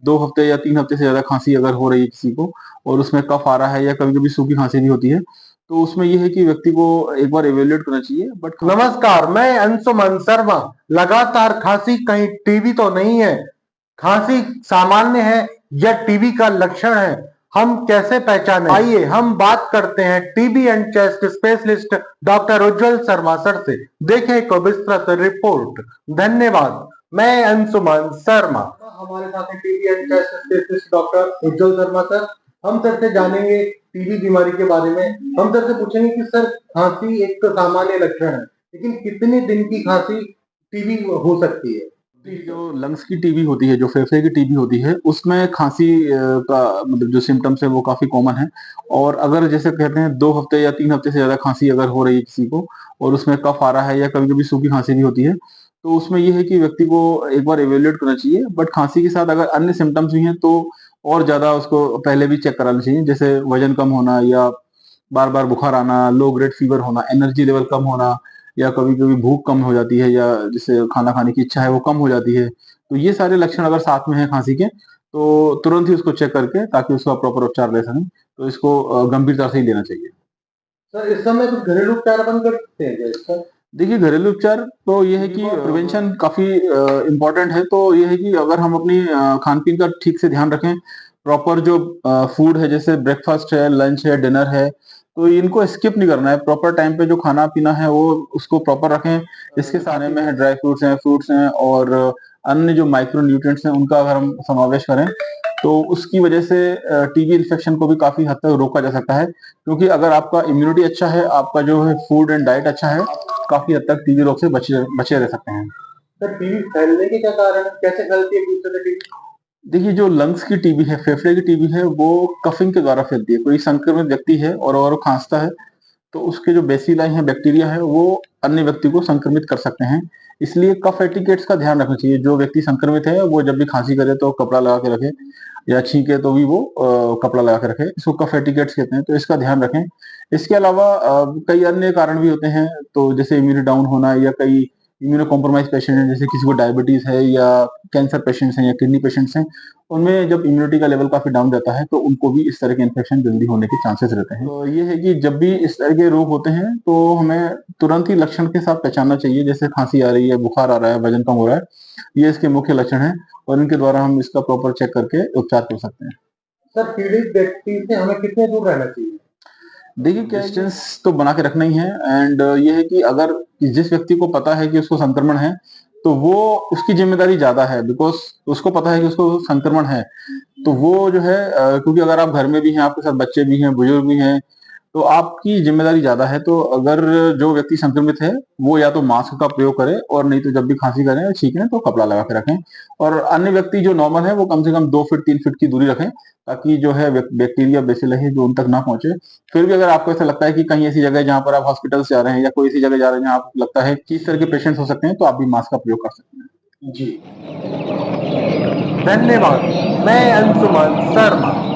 2 हफ्ते या 3 हफ्ते से ज़्यादा खाँसी अगर हो रही है किसी को और उसमें कफ आ रहा है या कभी-कभी सूखी खाँसी भी होती है, तो उसमें ये है कि व्यक्ति को एक बार इवैल्यूएट करना चाहिए। नमस्कार, मैं अंशुमन शर्मा। लगातार खांसी कहीं टीबी तो नहीं है? खांसी सामान्य है या टीबी का लक्षण है? हम कैसे पहचानें? आइए हम बात करते हैं TB and chest specialist doctor Ujjwal Sharma sir से। देखें एक विस्तृत रिपोर्ट। धन्यवाद। मैं अंशुमन शर्मा। हमारे साथ है TB and chest specialist doctor Ujjwal Sharma sir. हम सर से जानेंगे टीबी बीमारी के बारे में। हम सर से पूछेंगे कि सर खांसी एक तो सामान्य लक्षण है, लेकिन कितने दिन की खांसी टीबी हो सकती है? जो लंग्स की टीबी होती है, जो फेफड़े की टीबी होती है, उसमें खाँसी का मतलब जो सिम्पटम्स है वो काफ़ी कॉमन है। और अगर जैसे कहते हैं 2 हफ्ते या 3 हफ्ते से ज़्यादा खाँसी अगर हो रही है किसी को और उसमें कफ आ रहा है या कभी-कभी सूखी खाँसी भी होती है, तो उसमें ये है कि व्यक्ति को एक बार इवैल्यूएट करना चाहिए। बट खाँसी के साथ अगर अन्य सिम्पटम्स भी हैं तो और ज़्यादा उसको पहले भी चेक कराना चाहिए। जैसे वज़न कम होना या बार-बार बुखार आना, लो ग्रेड फ़ीवर होना, एनर्जी लेवल कम होना या कभी-कभी भूख कम हो जाती है या जिससे खाना खाने की इच्छा है वो कम हो जाती है। तो ये सारे लक्षण अगर साथ में हैं खाँसी के, तो तुरंत ही उसको चेक करके ताकि उसका प्रॉपर उपचार ले सकें, तो इसको गंभीरता से ही लेना चाहिए। सर इस समय कुछ घरेलू उपचार अपन कर सकते हैं क्या इसका? देखिए, घरेलू उपचार तो ये है कि प्रिवेंशन काफ़ी इम्पोर्टेंट है, तो ये है कि अगर हम अपनी खान-पीन का ठीक से ध्यान रखें, प्रॉपर जो फूड है जैसे ब्रेकफ़ास्ट है, लंच है, डिनर है, तो इनको स्किप नहीं करना है। प्रॉपर टाइम पे जो खाना-पीना है वो उसको प्रॉपर रखें। इसके खाने में है ड्राई फ्रूट्स हैं और अन्य जो माइक्रो न्यूट्रिएंट्स हैं उनका अगर हम समावेश करें, तो उसकी वजह से टीबी इन्फेक्शन को भी काफ़ी हद तक रोका जा सकता है। क्योंकि अगर आपका इम्यूनिटी अच्छा है, आपका जो है फूड एंड डाइट अच्छा है, काफ़ी हद तक टीबी रोग से बचे बचे रह सकते हैं। सर टीबी फैलने के क्या कारण है? कैसे फैलती है एक दूसरे से टीबी? देखिए, जो लंग्स की टीबी है, फेफड़े की टीबी है, वो कफिंग के द्वारा फैलती है। कोई संक्रमित व्यक्ति है और वो खाँसता है, तो उसके जो बेसिलाई हैं, बैक्टीरिया है, वो अन्य व्यक्ति को संक्रमित कर सकते हैं। इसलिए कफ एटिकेट्स का ध्यान रखना चाहिए। जो व्यक्ति संक्रमित है, वो जब भी खाँसी करे तो कपड़ा लगा के रखे या छींके तो भी वो कपड़ा लगा के रखे। इसको कफ एटिकेट्स कहते हैं, तो इसका ध्यान रखें। इसके अलावा कई अन्य कारण भी होते हैं, तो जैसे इम्यूनिटी डाउन होना या कई इम्यूनो कॉम्प्रोमाइज़ पेशेंट हैं, जैसे किसी को डायबिटीज़ है या कैंसर पेशेंट्स हैं या किडनी पेशेंट्स हैं, उनमें जब इम्यूनिटी का लेवल काफ़ी डाउन जाता है, तो उनको भी इस तरह के इन्फेक्शन जल्दी होने के चांसेस रहते हैं। तो ये है कि जब भी इस तरह के रोग होते हैं, तो हमें तुरंत ही लक्षण के साथ पहचानना चाहिए, जैसे खाँसी आ रही है, बुखार आ रहा है, वज़न कम हो रहा है, ये इसके मुख्य लक्षण हैं और इनके द्वारा हम इसका प्रॉपर चेक करके उपचार कर सकते हैं। सर पीड़ित व्यक्ति से हमें कितने दूर रहना चाहिए? देखिए, क्या डिस्टेंस तो बना के रखना ही है एंड ये है कि अगर जिस व्यक्ति को पता है कि उसको संक्रमण है, तो वो उसकी ज़िम्मेदारी ज़्यादा है बिकॉज़ उसको पता है कि उसको संक्रमण है। तो वो जो है क्योंकि अगर आप घर में भी हैं, आपके साथ बच्चे भी हैं, बुजुर्ग भी हैं, तो आपकी ज़िम्मेदारी ज़्यादा है। तो अगर जो व्यक्ति संक्रमित है, वो या तो मास्क का प्रयोग करे और नहीं तो जब भी खाँसी करें या छींकें तो कपड़ा लगा के रखें। और अन्य व्यक्ति जो नॉर्मल है, वो कम से कम 2 फीट 3 फीट की दूरी रखें, ताकि जो है बैक्टीरिया बेसिलस जो उन तक ना पहुँचे। फिर भी अगर आपको ऐसा लगता है कि कहीं ऐसी जगह है जहाँ पर आप हॉस्पिटल्स जा रहे हैं या कोई ऐसी जगह जा रहे हैं जहाँ आपको लगता है कि इस तरह के पेशेंट्स हो सकते हैं, तो आप भी मास्क का प्रयोग कर सकते हैं। जी। धन्यवाद। मैं अंशुमन शर्मा।